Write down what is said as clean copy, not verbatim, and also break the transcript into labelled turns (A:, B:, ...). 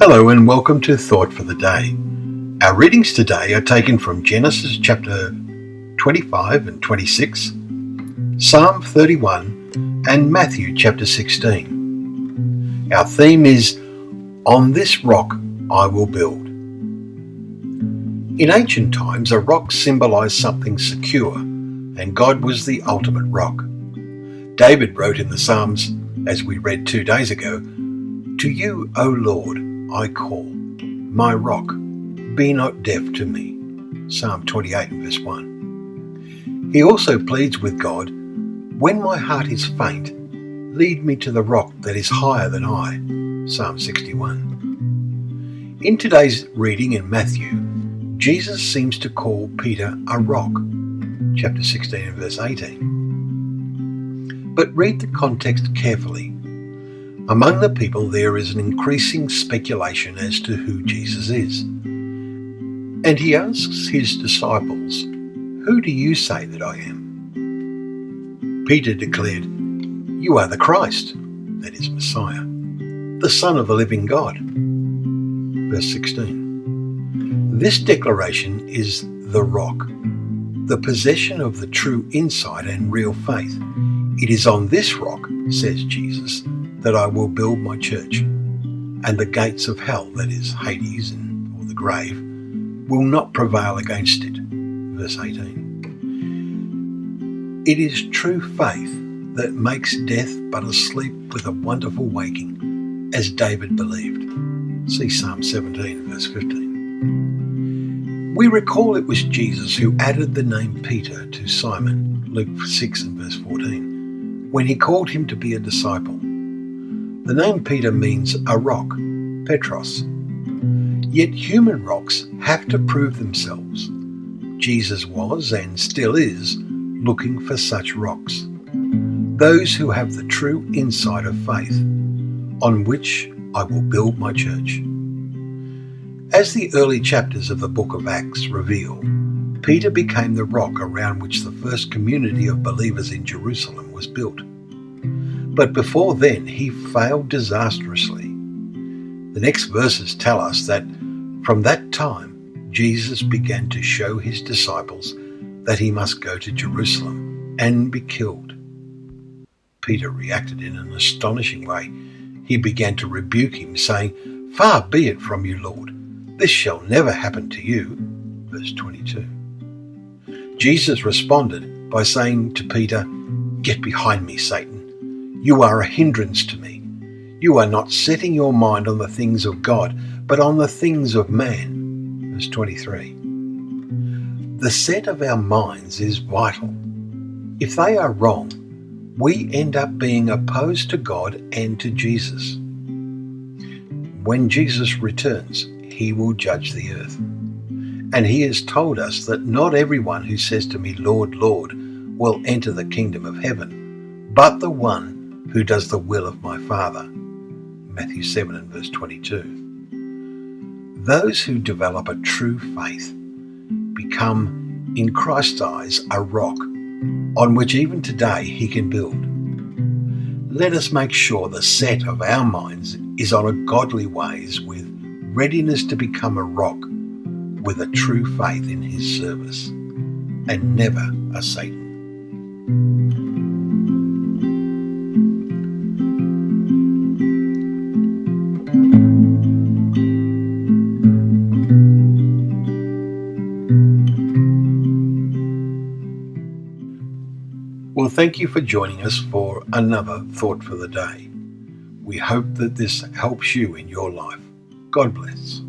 A: Hello and welcome to Thought for the Day. Our readings today are taken from Genesis chapter 25 and 26, Psalm 31 and Matthew chapter 16. Our theme is, On this rock I will build. In ancient times, a rock symbolized something secure, and God was the ultimate rock. David wrote in the Psalms, as we read 2 days ago, To you, O Lord, I call, my rock, be not deaf to me. Psalm 28 and verse 1. He also pleads with God, When my heart is faint, lead me to the rock that is higher than I. Psalm 61. In today's reading in Matthew, Jesus seems to call Peter a rock. Chapter 16 and verse 18. But read the context carefully. Among the people there is an increasing speculation as to who Jesus is. And he asks his disciples, Who do you say that I am? Peter declared, You are the Christ, that is Messiah, the Son of the living God. Verse 16. This declaration is the rock, the possession of the true insight and real faith. It is on this rock, says Jesus, that I will build my church, and the gates of hell, that is Hades or the grave, will not prevail against it. Verse 18. It is true faith that makes death but a sleep with a wonderful waking, as David believed. See Psalm 17, verse 15. We recall it was Jesus who added the name Peter to Simon, Luke 6 and verse 14, when he called him to be a disciple. The name Peter means a rock, Petros. Yet human rocks have to prove themselves. Jesus was, and still is, looking for such rocks. Those who have the true insight of faith, on which I will build my church. As the early chapters of the book of Acts reveal, Peter became the rock around which the first community of believers in Jerusalem was built. But before then, he failed disastrously. The next verses tell us that from that time, Jesus began to show his disciples that he must go to Jerusalem and be killed. Peter reacted in an astonishing way. He began to rebuke him, saying, Far be it from you, Lord. This shall never happen to you. Verse 22. Jesus responded by saying to Peter, Get behind me, Satan. You are a hindrance to me. You are not setting your mind on the things of God, but on the things of man. Verse 23. The set of our minds is vital. If they are wrong, we end up being opposed to God and to Jesus. When Jesus returns, he will judge the earth. And he has told us that not everyone who says to me, Lord, Lord, will enter the kingdom of heaven, but the one who does the will of my Father. Matthew 7 and verse 22. Those who develop a true faith become, in Christ's eyes, a rock on which even today he can build. Let us make sure the set of our minds is on a godly ways with readiness to become a rock with a true faith in his service, and never a Satan. Well, thank you for joining us for another Thought for the Day. We hope that this helps you in your life. God bless.